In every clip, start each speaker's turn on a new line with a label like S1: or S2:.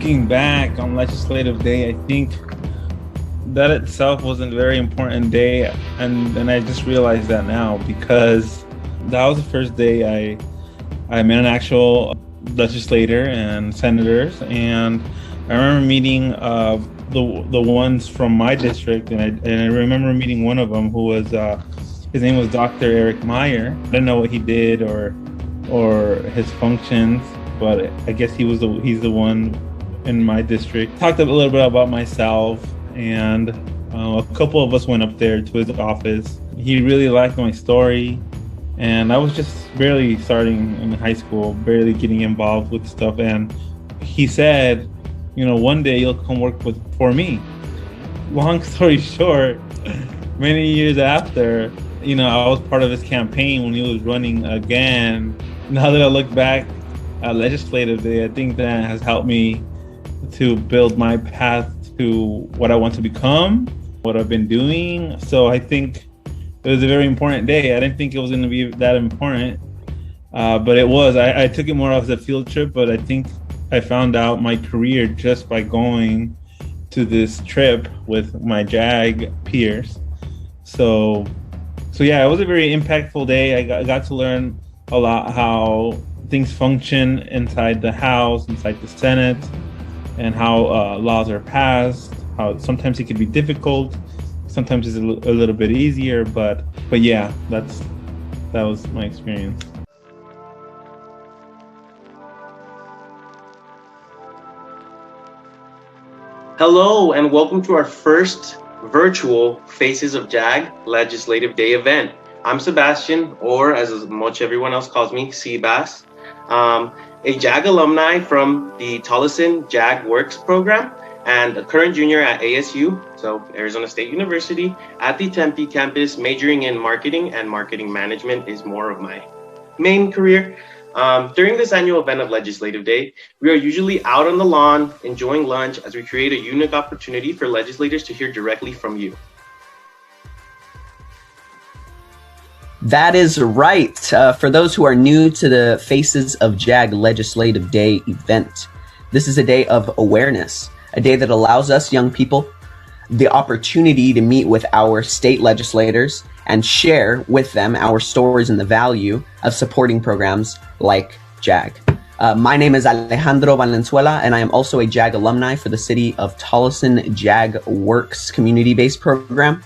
S1: Looking back on Legislative Day, I think that itself was a very important day, and I just realized that now because that was the first day I met an actual legislator and senators, and I remember meeting the ones from my district, and I remember meeting one of them who was his name was Dr. Eric Meyer. I didn't know what he did or his functions, but I guess he's the one in my district. Talked a little bit about myself, and a couple of us went up there to his office. He really liked my story, and I was just barely starting in high school, barely getting involved with stuff. And he said, one day you'll come work for me. Long story short, many years after, I was part of his campaign when he was running again. Now that I look back at Legislative Day, I think that has helped me to build my path to what I want to become, what I've been doing. So I think it was a very important day. I didn't think it was going to be that important, but it was. I took it more as a field trip, but I think I found out my career just by going to this trip with my JAG peers. So yeah, it was a very impactful day. I got to learn a lot how things function inside the House, inside the Senate, and how laws are passed, how sometimes it can be difficult, sometimes it's a little bit easier, but yeah, that was my experience.
S2: Hello, and welcome to our first virtual Faces of JAG Legislative Day event. I'm Sebastian, or as much everyone else calls me, Seabass, a JAG alumni from the Tolleson JAG Works program and a current junior at ASU, so Arizona State University, at the Tempe campus, majoring in marketing, and marketing management is more of my main career. During this annual event of Legislative Day, we are usually out on the lawn enjoying lunch as we create a unique opportunity for legislators to hear directly from you.
S3: That is right. For those who are new to the Faces of JAG Legislative Day event, this is a day of awareness, a day that allows us young people the opportunity to meet with our state legislators and share with them our stories and the value of supporting programs like JAG. My name is Alejandro Valenzuela, and I am also a JAG alumni for the City of Tolleson JAG Works community-based program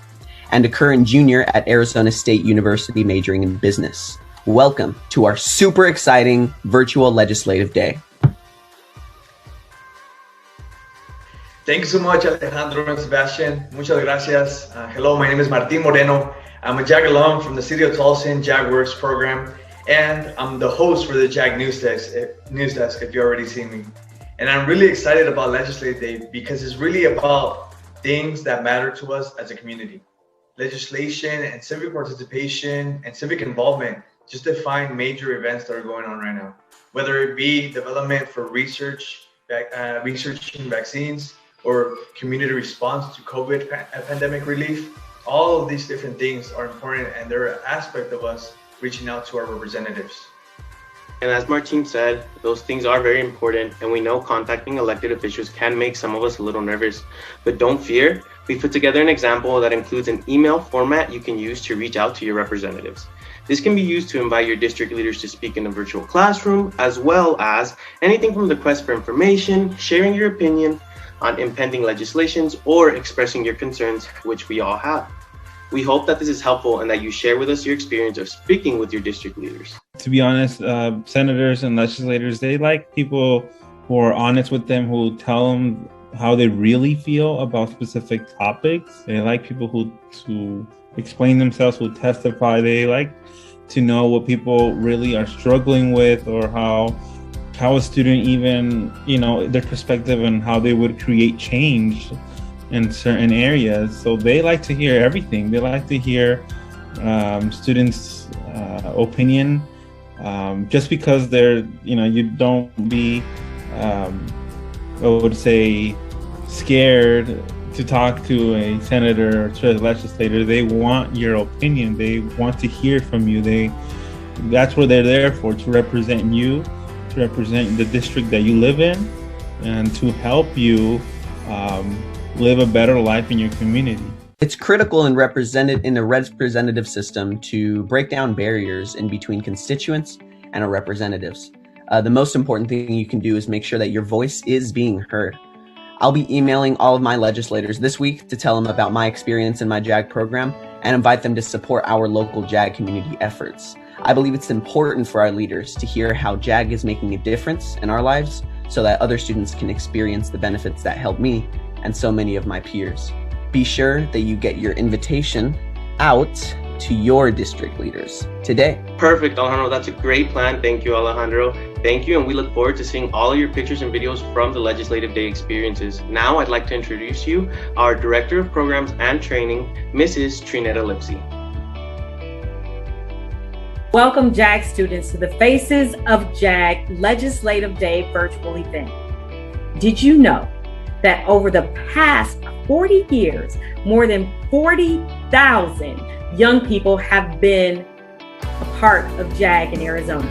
S3: and a current junior at Arizona State University majoring in business. Welcome to our super exciting virtual Legislative Day.
S4: Thank you so much, Alejandro and Sebastian. Muchas gracias. Hello, my name is Martin Moreno. I'm a JAG alum from the City of Tolleson JAG Works program, and I'm the host for the JAG News Desk if you've already seen me. And I'm really excited about Legislative Day because it's really about things that matter to us as a community. Legislation and civic participation and civic involvement just define major events that are going on right now, whether it be development for researching vaccines or community response to COVID pandemic relief. All of these different things are important, and they're an aspect of us reaching out to our representatives.
S2: And as Martin said, those things are very important, and we know contacting elected officials can make some of us a little nervous. But don't fear, we put together an example that includes an email format you can use to reach out to your representatives. This can be used to invite your district leaders to speak in a virtual classroom, as well as anything from requests for information, sharing your opinion on impending legislations, or expressing your concerns, which we all have. We hope that this is helpful and that you share with us your experience of speaking with your district leaders.
S1: To be honest, senators and legislators, they like people who are honest with them, who tell them how they really feel about specific topics. They like people who explain themselves, who testify. They like to know what people really are struggling with, or how a student even, their perspective and how they would create change in certain areas. So they like to hear everything. They like to hear students' opinion, just because they're, you don't be, I would say, scared to talk to a senator or to a legislator. They want your opinion. They want to hear from you. That's what they're there for, to represent you, to represent the district that you live in. and to help you live a better life in your community.
S3: It's critical and represented in a representative system to break down barriers in between constituents and our representatives. The most important thing you can do is make sure that your voice is being heard. I'll be emailing all of my legislators this week to tell them about my experience in my JAG program and invite them to support our local JAG community efforts. I believe it's important for our leaders to hear how JAG is making a difference in our lives so that other students can experience the benefits that help me and so many of my peers. Be sure that you get your invitation out to your district leaders today.
S2: Perfect, Alejandro. That's a great plan. Thank you, Alejandro. Thank you, and we look forward to seeing all of your pictures and videos from the Legislative Day experiences. Now I'd like to introduce you our Director of Programs and Training, Mrs. Trinetta Lipsy.
S5: Welcome, JAG students, to the Faces of JAG Legislative Day virtual event. Did you know that over the past 40 years, more than 40,000 young people have been a part of JAG in Arizona?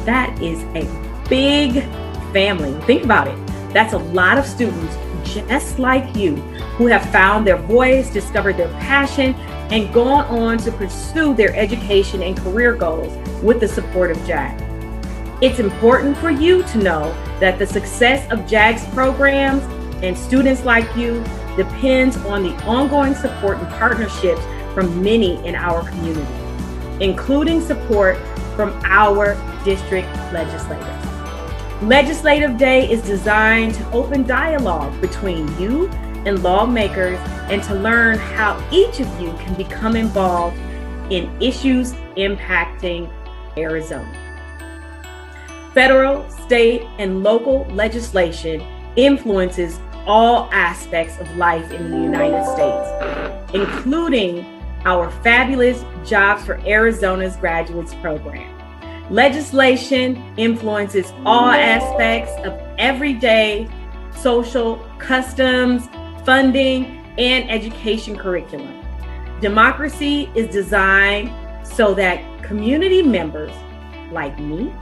S5: That is a big family. Think about it. That's a lot of students just like you who have found their voice, discovered their passion, and gone on to pursue their education and career goals with the support of JAG. It's important for you to know that the success of JAG's programs and students like you depends on the ongoing support and partnerships from many in our community, including support from our district legislators. Legislative Day is designed to open dialogue between you and lawmakers and to learn how each of you can become involved in issues impacting Arizona. Federal, state, and local legislation influences all aspects of life in the United States, including our fabulous Jobs for Arizona's Graduates program. Legislation influences all aspects of everyday social customs, funding, and education curriculum. Democracy is designed so that community members like me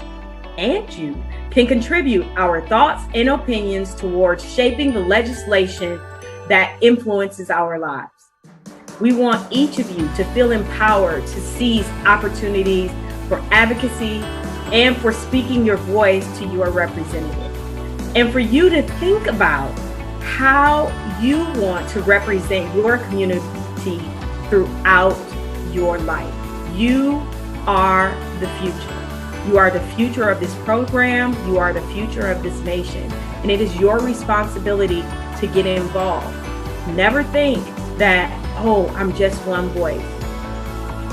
S5: and you can contribute our thoughts and opinions towards shaping the legislation that influences our lives. We want each of you to feel empowered to seize opportunities for advocacy and for speaking your voice to your representative, and for you to think about how you want to represent your community throughout your life. You are the future. You are the future of this program. You are the future of this nation. And it is your responsibility to get involved. Never think that, oh, I'm just one voice.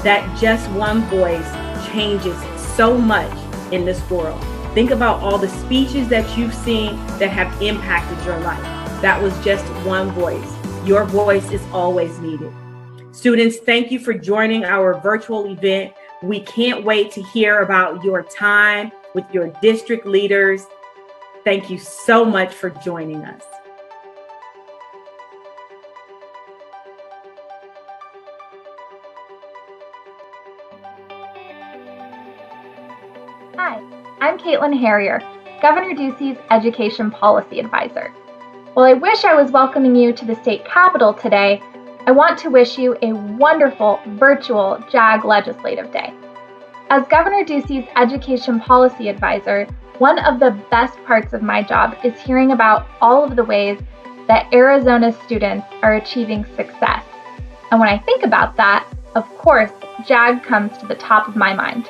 S5: That just one voice changes so much in this world. Think about all the speeches that you've seen that have impacted your life. That was just one voice. Your voice is always needed. Students, thank you for joining our virtual event. We can't wait to hear about your time with your district leaders. Thank you so much for joining us.
S6: Hi, I'm Caitlin Harrier, Governor Ducey's Education Policy Advisor. While I wish I was welcoming you to the state capitol today, I want to wish you a wonderful virtual JAG Legislative Day. As Governor Ducey's Education Policy Advisor, one of the best parts of my job is hearing about all of the ways that Arizona students are achieving success. And when I think about that, of course, JAG comes to the top of my mind.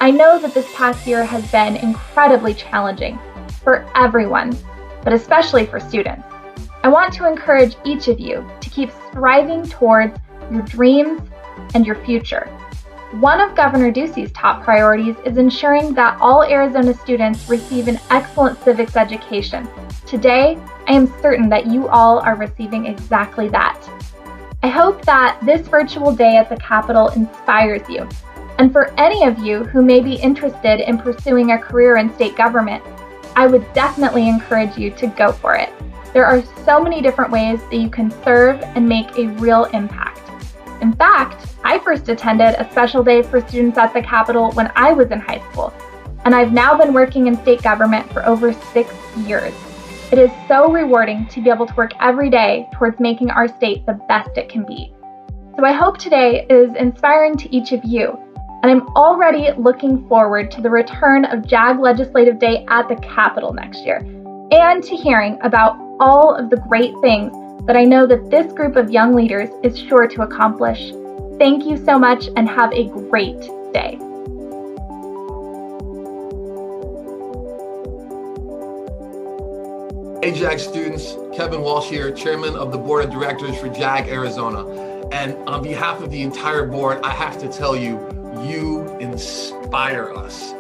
S6: I know that this past year has been incredibly challenging for everyone, but especially for students. I want to encourage each of you to keep striving towards your dreams and your future. One of Governor Ducey's top priorities is ensuring that all Arizona students receive an excellent civics education. Today, I am certain that you all are receiving exactly that. I hope that this virtual day at the Capitol inspires you. And for any of you who may be interested in pursuing a career in state government, I would definitely encourage you to go for it. There are so many different ways that you can serve and make a real impact. In fact, I first attended a special day for students at the Capitol when I was in high school, and I've now been working in state government for over 6 years. It is so rewarding to be able to work every day towards making our state the best it can be. So I hope today is inspiring to each of you, and I'm already looking forward to the return of JAG Legislative Day at the Capitol next year, and to hearing about all of the great things that I know that this group of young leaders is sure to accomplish. Thank you so much and have a great day.
S7: Hey JAG students, Kevin Walsh here, Chairman of the Board of Directors for JAG Arizona. And on behalf of the entire board, I have to tell you, you inspire us.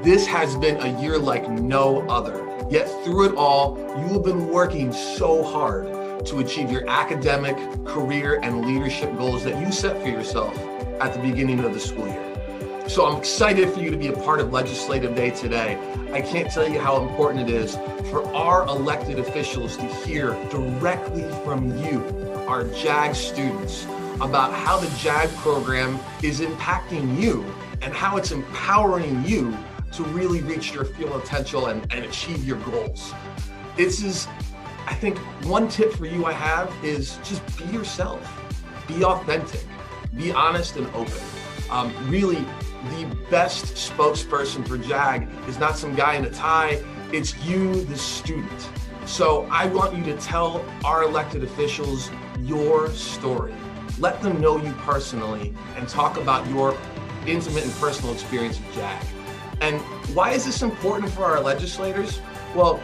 S7: This has been a year like no other, yet through it all, you have been working so hard to achieve your academic, career, and leadership goals that you set for yourself at the beginning of the school year. So I'm excited for you to be a part of Legislative Day today. I can't tell you how important it is for our elected officials to hear directly from you, our JAG students, about how the JAG program is impacting you and how it's empowering you to really reach your full potential and achieve your goals. I think one tip for you I have is just be yourself, be authentic, be honest and open. Really, the best spokesperson for JAG is not some guy in a tie, it's you, the student. So I want you to tell our elected officials your story. Let them know you personally and talk about your intimate and personal experience with JAG. And why is this important for our legislators? Well,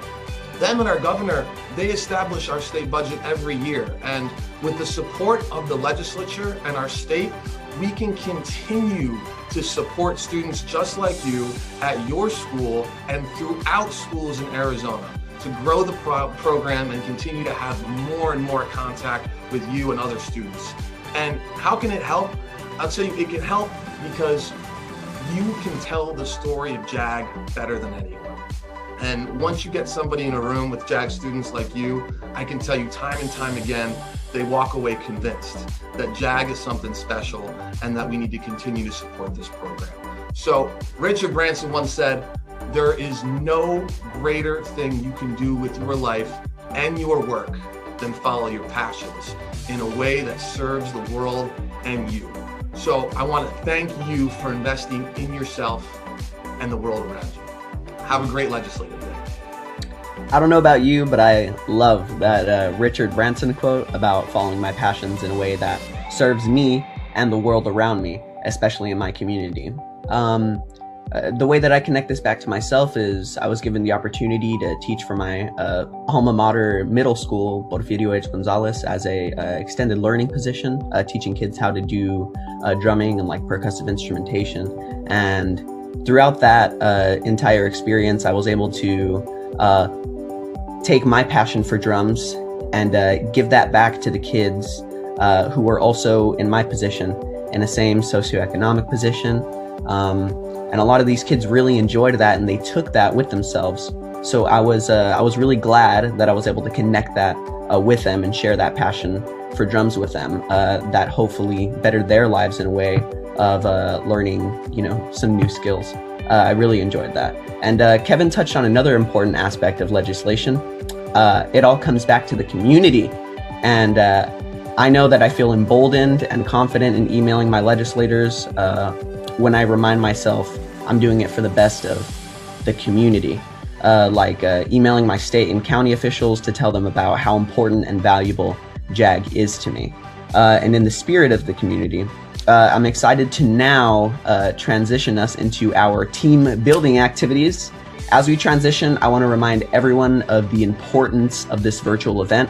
S7: them and our governor, they establish our state budget every year. And with the support of the legislature and our state, we can continue to support students just like you at your school and throughout schools in Arizona to grow the program and continue to have more and more contact with you and other students. And how can it help? I'll tell you, it can help because you can tell the story of JAG better than anyone. And once you get somebody in a room with JAG students like you, I can tell you time and time again, they walk away convinced that JAG is something special and that we need to continue to support this program. So Richard Branson once said, there is no greater thing you can do with your life and your work than follow your passions in a way that serves the world and you. So I want to thank you for investing in yourself and the world around you. Have a great legislative day.
S3: I don't know about you, but I love that Richard Branson quote about following my passions in a way that serves me and the world around me, especially in my community. The way that I connect this back to myself is I was given the opportunity to teach for my alma mater middle school, Porfirio H. Gonzalez, as a extended learning position, teaching kids how to do drumming and like percussive instrumentation. And throughout that entire experience, I was able to take my passion for drums and give that back to the kids who were also in my position, in the same socioeconomic position. And a lot of these kids really enjoyed that and they took that with themselves. So I was really glad that I was able to connect that with them and share that passion for drums with them, that hopefully bettered their lives in a way of learning, some new skills. I really enjoyed that. And Kevin touched on another important aspect of legislation. It all comes back to the community. And I know that I feel emboldened and confident in emailing my legislators when I remind myself I'm doing it for the best of the community. Like emailing my state and county officials to tell them about how important and valuable JAG is to me. And in the spirit of the community, I'm excited to now transition us into our team building activities. As we transition, I want to remind everyone of the importance of this virtual event.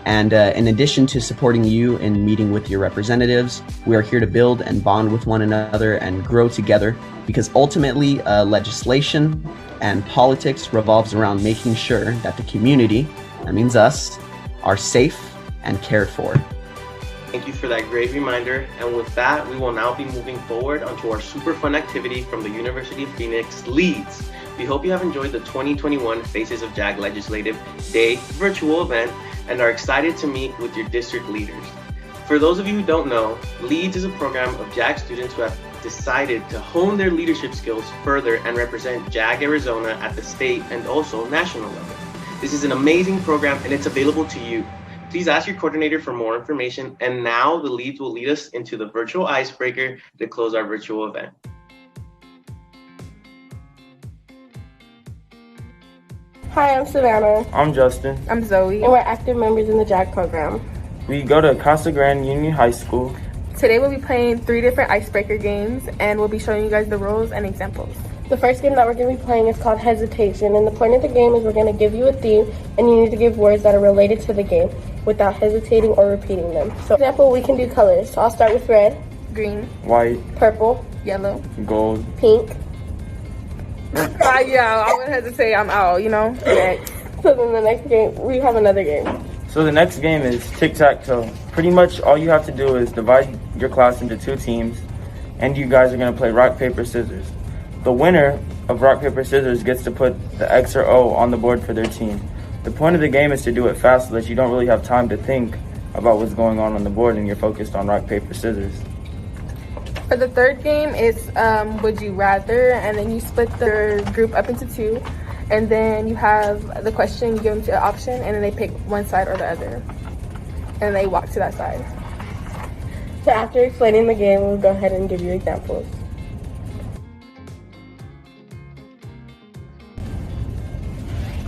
S3: And in addition to supporting you in meeting with your representatives, we are here to build and bond with one another and grow together, because ultimately legislation and politics revolves around making sure that the community, that means us, are safe and cared for.
S2: Thank you for that great reminder. And with that, we will now be moving forward onto our super fun activity from the University of Phoenix, LEADS. We hope you have enjoyed the 2021 Faces of JAG Legislative Day virtual event and are excited to meet with your district leaders. For those of you who don't know, LEADS is a program of JAG students who have decided to hone their leadership skills further and represent JAG Arizona at the state and also national level. This is an amazing program and it's available to you. Please ask your coordinator for more information. And now the leads will lead us into the virtual icebreaker to close our virtual event.
S8: Hi, I'm Savannah.
S9: I'm Justin.
S8: I'm Zoe. And we're active members in the JAG program.
S9: We go to Casa Grande Union High School.
S8: Today we'll be playing 3 different icebreaker games and we'll be showing you guys the rules and examples. The first game that we're going to be playing is called Hesitation, and the point of the game is we're going to give you a theme and you need to give words that are related to the game without hesitating or repeating them. So for example, we can do colors. So I'll start with red, green,
S9: White,
S8: purple, yellow,
S9: gold,
S8: pink. Yeah, I would hesitate, I'm out, you know? Next. So then the next game, we have another game.
S9: So the next game is Tic Tac Toe. Pretty much all you have to do is divide your class into 2 teams, and you guys are going to play rock, paper, scissors. The winner of rock, paper, scissors gets to put the X or O on the board for their team. The point of the game is to do it fast so that you don't really have time to think about what's going on the board and you're focused on rock, paper, scissors.
S8: For the third game, it's Would You Rather, and then you split the group up into 2, and then you have the question, you give them to an option, and then they pick one side or the other, and they walk to that side. So after explaining the game, we'll go ahead and give you examples.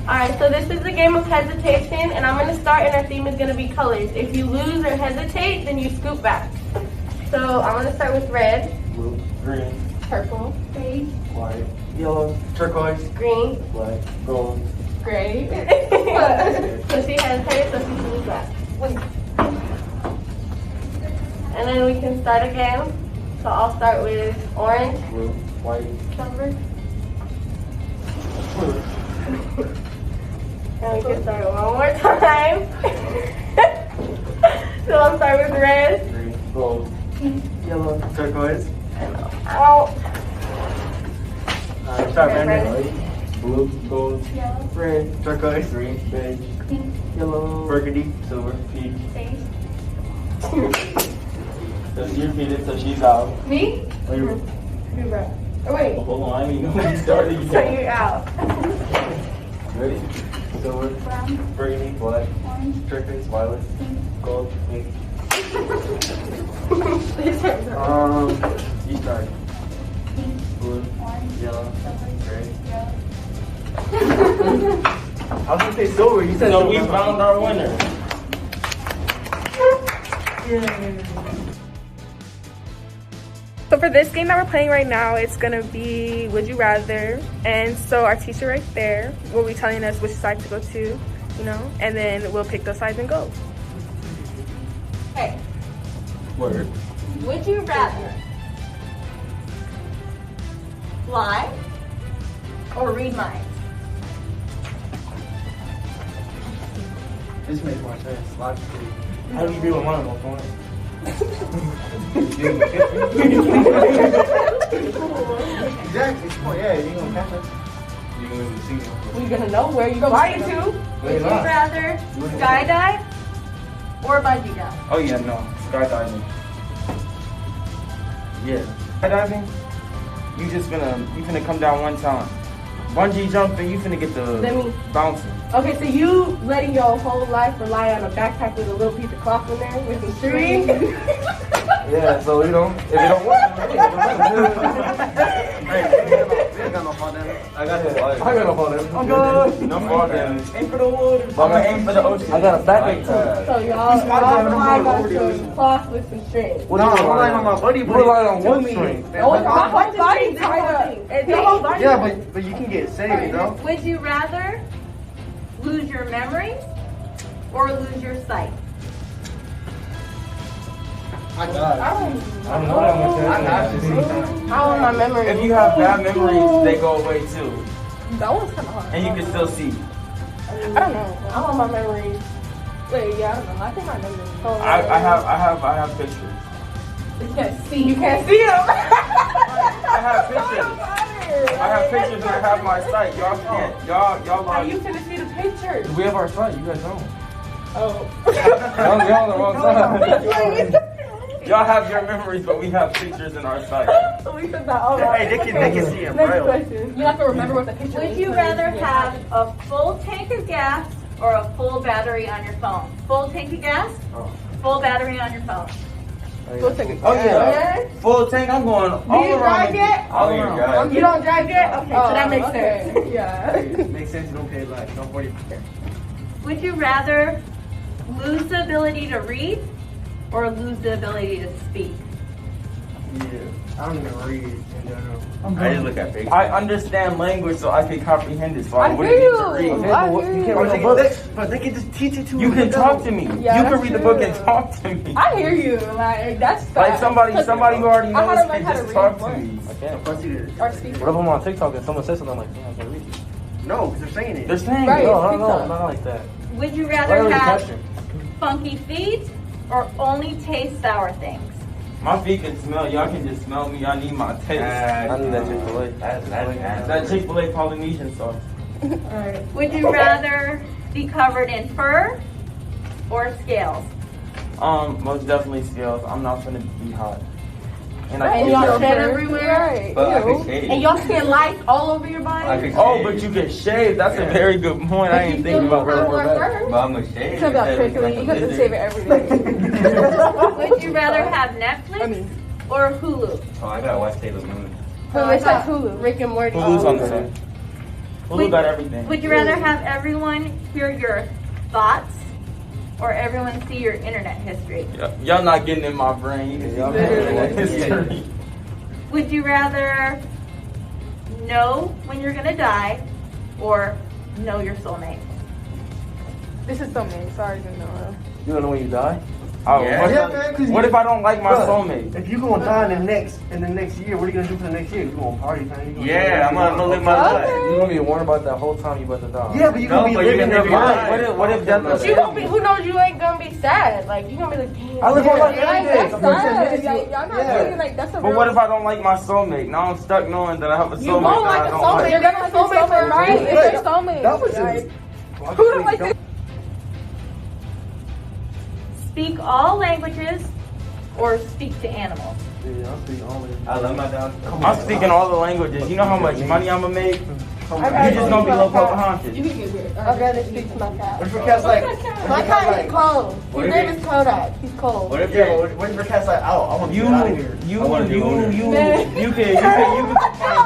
S8: Alright, so this is the game of hesitation, and I'm going to start, and our theme is going to be colors. If you lose or hesitate, then you scoop back. So I'm going to start with red,
S9: Blue, green,
S8: purple, beige,
S9: white, yellow, turquoise,
S8: green,
S9: black, gold.
S8: gray. So she hesitated, so she scoops back. And then we can start again. So I'll start with orange,
S9: Blue, white,
S8: silver. And we can start one more time. So I'll start with red,
S9: green, gold, yellow, turquoise.
S8: out,
S9: Start
S8: Okay,
S9: random. Blue, gold, red, turquoise, green, beige, yellow, burgundy, silver, peach.
S8: beige.
S9: So she repeated, so she's out.
S8: Me?
S9: Oh, you're-
S8: You're right. Oh, wait.
S9: Hold on, I mean, nobody started
S8: So
S9: yet.
S8: you're out.
S9: Ready? Silver, burgundy, black, turquoise, violet, gold, pink. You start. Blue, yellow, gray. I was gonna say silver. You said
S1: So we found our winner.
S8: So for this game that we're playing right now, it's gonna be Would You Rather, and so our teacher right there will be telling us which side to go to, you know, and then we'll pick those sides and go. Okay.
S9: Word.
S6: Would you rather lie or read minds?
S9: This makes more sense. Logically. How do you be with one of them, phone? Exactly. Oh, yeah, you gonna catch us. You gonna see them.
S8: We're gonna know where you're flying to.
S6: Would you rather skydive or bungee jump?
S9: Oh yeah, no. Skydiving. Yeah. Skydiving, you finna come down one time. Bungee jumping, you finna get
S8: Let
S9: the
S8: me-
S9: bouncing.
S8: Okay, so you letting your whole life rely on a backpack with a little piece of cloth in there with some string?
S9: Yeah, so you know, if it don't work, hey, we ain't got no fall damage. I got no fall damage. I'm good. No fall damage. Aim for the water. I'm gonna aim for the ocean. I got a backpack tag.
S8: So y'all relying on some cloth with some string.
S9: No, I'm relying on my buddy. We're relying on one string.
S8: Oh, my whole body's tied up. Your whole body.
S9: Yeah, but you can get saved, you know?
S6: Would you rather lose your memory or lose your sight?
S9: I don't know that much.
S8: I want my memory.
S9: If you have bad memories, they go away too.
S8: That one's kind of hard.
S9: And you can still see.
S8: I don't know. I want my memory. Wait, yeah, I don't know. I think my memory.
S9: I have pictures.
S8: You can't see. You can't see them.
S9: I have pictures. I have pictures and I have my sight. Y'all can't. Y'all
S8: How
S9: like.
S8: you finna see the pictures?
S9: We have our sight. You guys don't.
S8: Oh.
S9: Y'all on the wrong side. Y'all have your memories, but we have pictures in our sight.
S8: We said that. All right.
S10: Hey, they can see him,
S8: Next
S10: bro.
S8: question. You have to remember what the picture is.
S11: Would you rather have a full tank of gas or a full battery on your phone? Full tank of gas, full battery on your phone.
S8: Full tank of
S9: Oh
S8: gas.
S9: yeah, full tank. I'm going all
S8: Do you
S9: around.
S8: drive yet?
S9: All around.
S8: You don't drive yet? Okay, so that makes sense. Yeah.
S10: Makes sense. You don't pay like no 40%.
S11: Would you rather lose the ability to read or lose the ability to speak?
S10: Yeah. I don't even read in general.
S2: I just look at pictures.
S9: I understand language, so I can comprehend it. So I
S8: I
S9: wouldn't
S8: hear
S9: need
S8: you.
S9: to read.
S8: I hear you.
S10: But they can just teach it to
S9: You can talk to me.
S8: Yeah,
S9: You
S8: that's
S9: can read the book and
S8: true.
S9: talk to me.
S8: I hear you. Like that's
S9: Like somebody who already
S8: I had
S9: knows
S8: to learn
S9: can
S8: how to
S9: just
S8: read
S9: talk to
S8: once.
S9: me.
S8: Or speak.
S12: What if I'm on TikTok and someone says something like, "Damn, I can't read it."
S10: No, because they're saying it.
S9: They're saying
S8: Right.
S9: it.
S12: No, no,
S8: TikTok.
S12: not like that.
S11: Would you
S12: What
S11: rather
S12: was the
S11: have
S12: question?
S11: funky feet or only taste sour things?
S9: My feet can smell. Y'all can just smell me. I need my taste.
S12: I need that Chick-fil-A.
S9: That Chick-fil-A Polynesian sauce.
S8: Alright.
S11: Would you rather be covered in fur or scales?
S9: Most definitely scales. I'm not gonna be hot. And
S8: And
S9: I
S8: y'all
S9: can't.
S8: shed everywhere. Right.
S2: But I
S8: Ew.
S2: could shave.
S8: And y'all skin lice all over your body.
S2: I could
S9: Oh,
S2: shave.
S9: but you can shave. That's a very good point. I
S8: But
S9: ain't
S8: you
S9: thinking
S8: still
S9: about that.
S8: wear fur.
S2: But I'm gonna shave.
S8: It's about prickly. You have to shave it every day.
S11: Would you rather have Netflix or Hulu?
S2: Oh, I gotta watch Sailor Moon.
S8: Oh, it's like Hulu. Rick and Morty.
S9: Hulu's on the side. Hulu got everything.
S11: Would you rather have everyone hear your thoughts or everyone see your internet history?
S9: Y'all not getting in my brain. You can see my internet history.
S11: Would you rather know when you're gonna die or know your soulmate?
S8: This is so many. Sorry to know.
S12: You don't know when you die?
S9: Oh,
S2: Yeah.
S9: what if I don't like my soulmate?
S10: If you gonna die in the next year, what are you gonna do for the next year? You gonna party, man? You gonna
S2: Yeah, I'm gonna live my life.
S12: You're gonna be warned about that whole time you about to die.
S10: Yeah, but you gonna be
S2: but you're
S10: living
S2: gonna
S10: your
S2: be
S10: life.
S2: alive.
S9: What if death
S8: You gonna be? Who knows? You ain't gonna be sad. Like you gonna be like, damn.
S10: I live my life every
S8: Like,
S10: day.
S8: that's
S10: I'm gonna
S8: sad.
S10: say this.
S8: Y'all not
S10: Yeah.
S8: really like that's a.
S9: But
S8: real-
S9: what if I don't like my soulmate? Now I'm stuck knowing that I have a soulmate.
S8: You won't
S9: that
S8: like
S9: I
S8: a
S9: don't
S8: soulmate.
S9: like.
S8: You're gonna have a soulmate, right? It's your soulmate.
S10: That was
S8: Like,
S10: just.
S8: who don't like this?
S11: Speak all languages or speak to animals?
S12: Yeah, I'll speak only.
S2: I love my dog.
S9: I'm speaking all the languages. You know how much money I'm gonna make? You just gonna be low Pocahontas.
S8: You can get weird. I'd rather speak to my cat.
S10: What if your cat's like?
S8: My cat is cold.
S2: What
S8: His
S2: if
S8: name
S2: it-
S8: is Kodak. He's cold.
S2: What if
S10: Yeah,
S2: you're
S10: but what if your cat's like, oh, I want to
S9: You
S10: get out of here.
S9: can
S2: I wanna do owner.
S9: find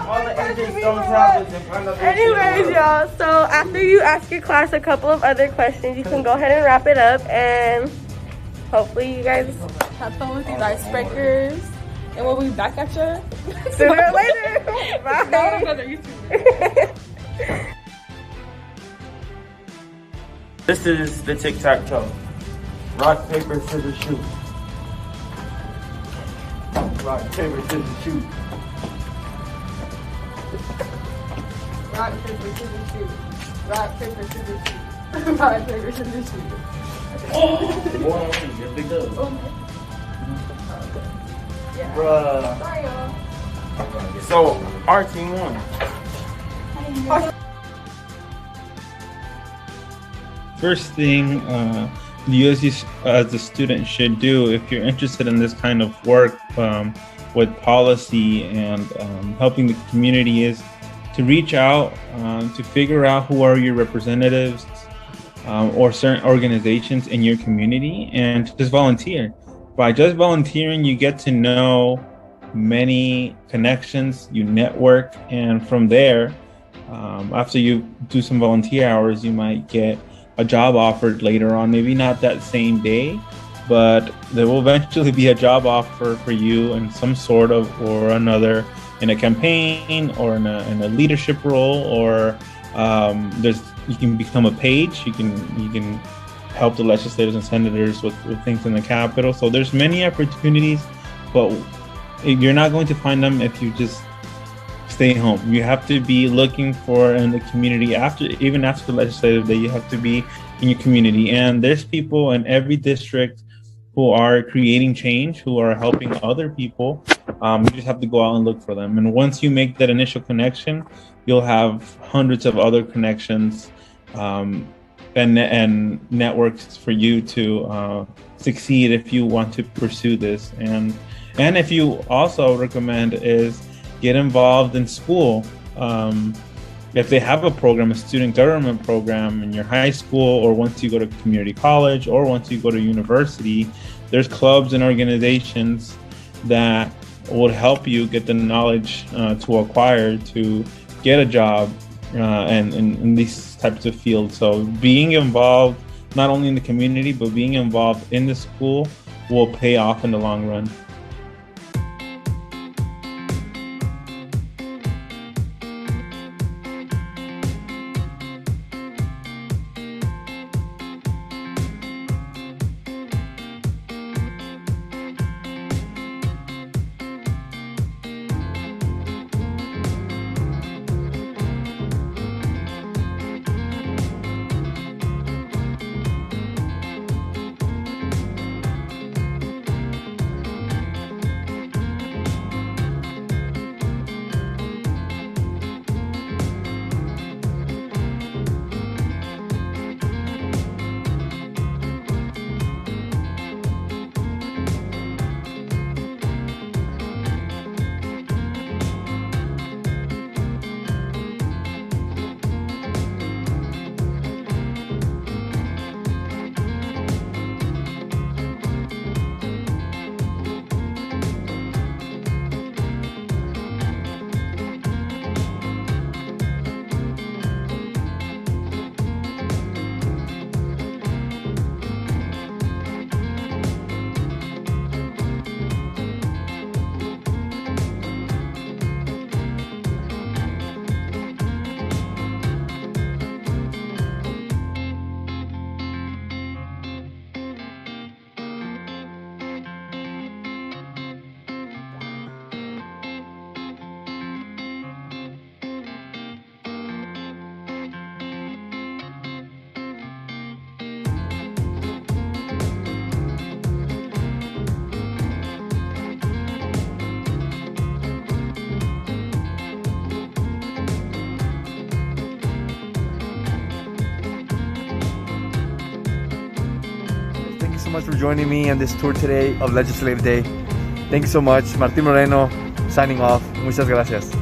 S9: all the ancient stone tablets and find out.
S8: Anyways, y'all, so after you ask your class a couple of other questions, you can go ahead and wrap it up, and hopefully you guys have fun with these icebreakers, and we'll be back at you sooner or later. Bye.
S9: This is the Tic Tac Toe. Rock, paper, scissors, shoot.
S10: Rock, paper, scissors, shoot.
S8: Rock, paper, scissors, shoot. Rock, paper, scissors, shoot. Rock, paper, scissors, shoot.
S10: Bruh.
S8: Sorry, y'all.
S9: So our team won.
S1: First thing you as a student should do if you're interested in this kind of work with policy and helping the community is to reach out to figure out who are your representatives or certain organizations in your community and to just volunteer. By just volunteering, you get to know many connections, you network, and from there, after you do some volunteer hours, you might get a job offered later on, maybe not that same day, but there will eventually be a job offer for you in some sort of or another, in a campaign or in a leadership role, or you can become a page, you can help the legislators and senators with things in the Capitol. So there's many opportunities, but you're not going to find them if you just stay home. You have to be looking for in the community even after the legislative day. You have to be in your community, and there's people in every district who are creating change, who are helping other people. You just have to go out and look for them. And once you make that initial connection, you'll have hundreds of other connections and networks for you to succeed if you want to pursue this. And if you also recommend is get involved in school. If they have a program, a student government program in your high school, or once you go to community college, or once you go to university, there's clubs and organizations that would help you get the knowledge to acquire to get a job and in these types of fields. So being involved not only in the community, but being involved in the school will pay off in the long run.
S13: Thank you so much for joining me on this tour today of Legislative Day. Thank you so much. Martín Moreno signing off. Muchas gracias.